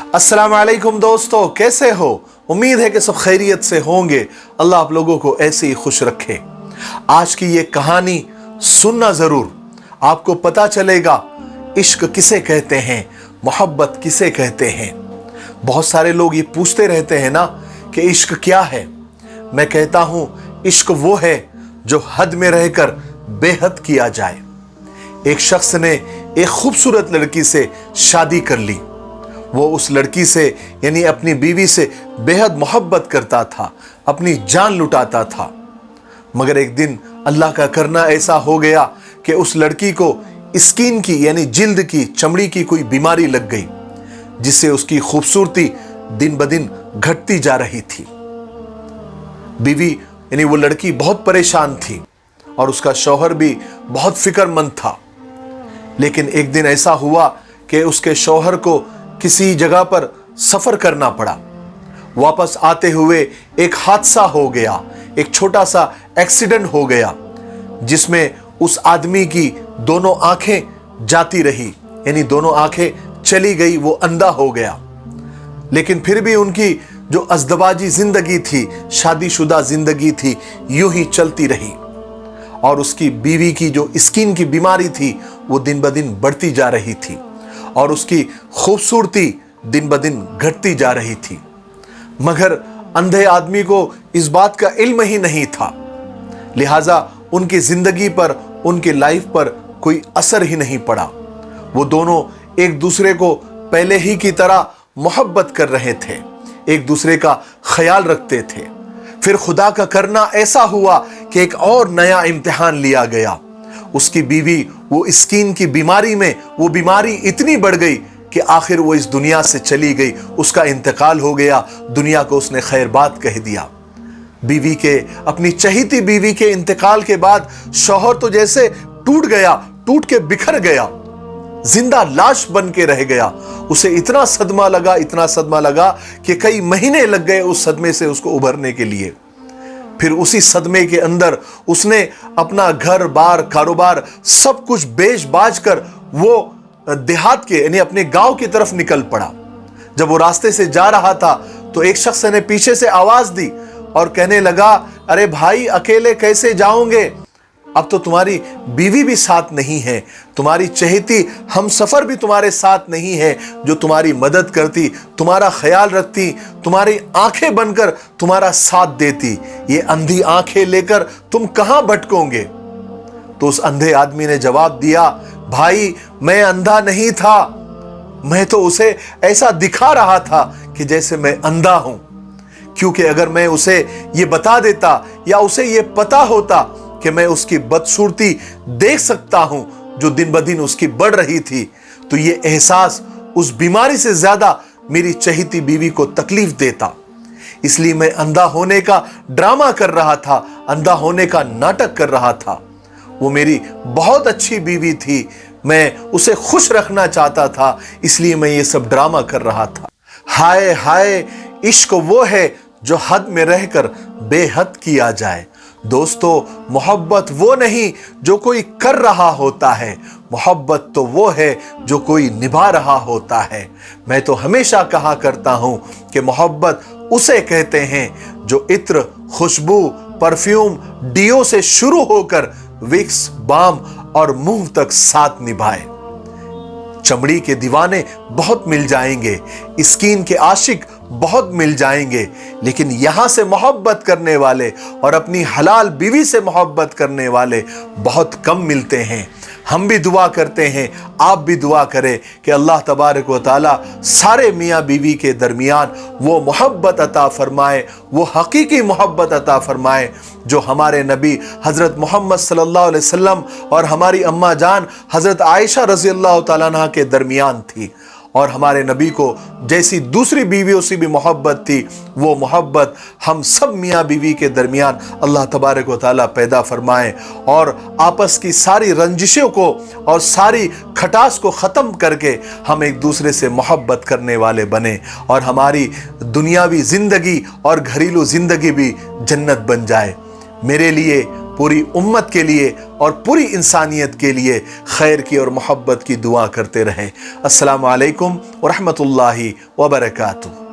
अस्सलाम वालेकुम दोस्तों, कैसे हो? उम्मीद है कि सब खैरियत से होंगे। अल्लाह आप लोगों को ऐसे ही खुश रखे। आज की ये कहानी सुनना जरूर, आपको पता चलेगा इश्क किसे कहते हैं, मोहब्बत किसे कहते हैं। बहुत सारे लोग ये पूछते रहते हैं ना कि इश्क क्या है। मैं कहता हूं इश्क वो है जो हद में रहकर बेहद किया जाए। एक शख्स ने एक खूबसूरत लड़की से शादी कर ली। वो उस लड़की से यानी अपनी बीवी से बेहद मोहब्बत करता था, अपनी जान लुटाता था। मगर एक दिन अल्लाह का करना ऐसा हो गया कि उस लड़की को स्किन की यानी जिल्द की, चमड़ी की कोई बीमारी लग गई, जिससे उसकी खूबसूरती दिन ब दिन घटती जा रही थी। बीवी यानी वो लड़की बहुत परेशान थी और उसका शौहर भी बहुत फिक्रमंद था। लेकिन एक दिन ऐसा हुआ कि उसके शौहर को किसी जगह पर सफर करना पड़ा। वापस आते हुए एक हादसा हो गया, एक छोटा सा एक्सीडेंट हो गया, जिसमें उस आदमी की दोनों आंखें जाती रही, यानी दोनों आंखें चली गई, वो अंधा हो गया। लेकिन फिर भी उनकी जो अज़दवाजी जिंदगी थी, शादीशुदा जिंदगी थी, यूं ही चलती रही। और उसकी बीवी की जो स्किन की बीमारी थी वो दिन ब दिन बढ़ती जा रही थी और उसकी खूबसूरती दिन ब दिन घटती जा रही थी। मगर अंधे आदमी को इस बात का इल्म ही नहीं था, लिहाजा उनकी जिंदगी पर, उनकी लाइफ पर कोई असर ही नहीं पड़ा। वो दोनों एक दूसरे को पहले ही की तरह मोहब्बत कर रहे थे, एक दूसरे का ख्याल रखते थे। फिर खुदा का करना ऐसा हुआ कि एक और नया इम्तिहान लिया गया। उसकी बीवी वो स्किन की बीमारी में, वो बीमारी इतनी बढ़ गई कि आखिर वो इस दुनिया से चली गई, उसका इंतकाल हो गया। दुनिया को उसने खैर बात कह दिया। बीवी के, अपनी चहीती बीवी के इंतकाल के बाद शौहर तो जैसे टूट गया, टूट के बिखर गया, जिंदा लाश बन के रह गया। उसे इतना सदमा लगा, इतना सदमा लगा कि कई महीने लग गए उस सदमे से उसको उभरने के लिए। फिर उसी सदमे के अंदर उसने अपना घर बार, कारोबार सब कुछ बेच बाच कर वो देहात के यानी अपने गांव की तरफ निकल पड़ा। जब वो रास्ते से जा रहा था तो एक शख्स ने पीछे से आवाज दी और कहने लगा, अरे भाई, अकेले कैसे जाओगे? अब तो तुम्हारी बीवी भी साथ नहीं है, तुम्हारी चहेती हम सफर भी तुम्हारे साथ नहीं है, जो तुम्हारी मदद करती, तुम्हारा ख्याल रखती, तुम्हारी आंखें बनकर तुम्हारा साथ देती। ये अंधी आंखें लेकर तुम कहां भटकोगे? तो उस अंधे आदमी ने जवाब दिया, भाई, मैं अंधा नहीं था, मैं तो उसे ऐसा दिखा रहा था कि जैसे मैं अंधा हूं। क्योंकि अगर मैं उसे ये बता देता या उसे ये पता होता कि मैं उसकी बदसूरती देख सकता हूं जो दिन ब दिन उसकी बढ़ रही थी, तो ये एहसास उस बीमारी से ज्यादा मेरी चहीती बीवी को तकलीफ देता। इसलिए मैं अंधा होने का ड्रामा कर रहा था, अंधा होने का नाटक कर रहा था। वो मेरी बहुत अच्छी बीवी थी, मैं उसे खुश रखना चाहता था, इसलिए मैं ये सब ड्रामा कर रहा था। हाय हाय, इश्क वो है जो हद में रहकर बेहद किया जाए। दोस्तों, मोहब्बत वो नहीं जो कोई कर रहा होता है, मोहब्बत तो वो है जो कोई निभा रहा होता है। मैं तो हमेशा कहा करता हूं कि मोहब्बत उसे कहते हैं जो इत्र, खुशबू, परफ्यूम, डियो से शुरू होकर विक्स, बाम और मुंह तक साथ निभाए। चमड़ी के दीवाने बहुत मिल जाएंगे, स्किन के आशिक बहुत मिल जाएंगे, लेकिन यहां से मोहब्बत करने वाले और अपनी हलाल बीवी से मोहब्बत करने वाले बहुत कम मिलते हैं। हम भी दुआ करते हैं, आप भी दुआ करें कि अल्लाह तबारक व तआला सारे मियाँ बीवी के दरमियान वो मोहब्बत अता फरमाए, वो हकीकी मोहब्बत अता फरमाए जो हमारे नबी हज़रत मोहम्मद सल्लल्लाहु अलैहि वसल्लम और हमारी अम्मा जान हज़रत आयशा रज़ी अल्लाह तआला अन्हा के दरमियान थी। और हमारे नबी को जैसी दूसरी बीवियों से भी मोहब्बत थी, वो मोहब्बत हम सब मियाँ बीवी के दरमियान अल्लाह तबारक व तआला पैदा फरमाए और आपस की सारी रंजिशों को और सारी खटास को ख़त्म करके हम एक दूसरे से मोहब्बत करने वाले बने और हमारी दुनियावी ज़िंदगी और घरेलू ज़िंदगी भी जन्नत बन जाए। मेरे लिए, पूरी उम्मत के लिए और पूरी इंसानियत के लिए खैर की और मोहब्बत की दुआ करते रहें। अस्सलामु अलैकुम व रहमतुल्लाहि व बरकातुहू।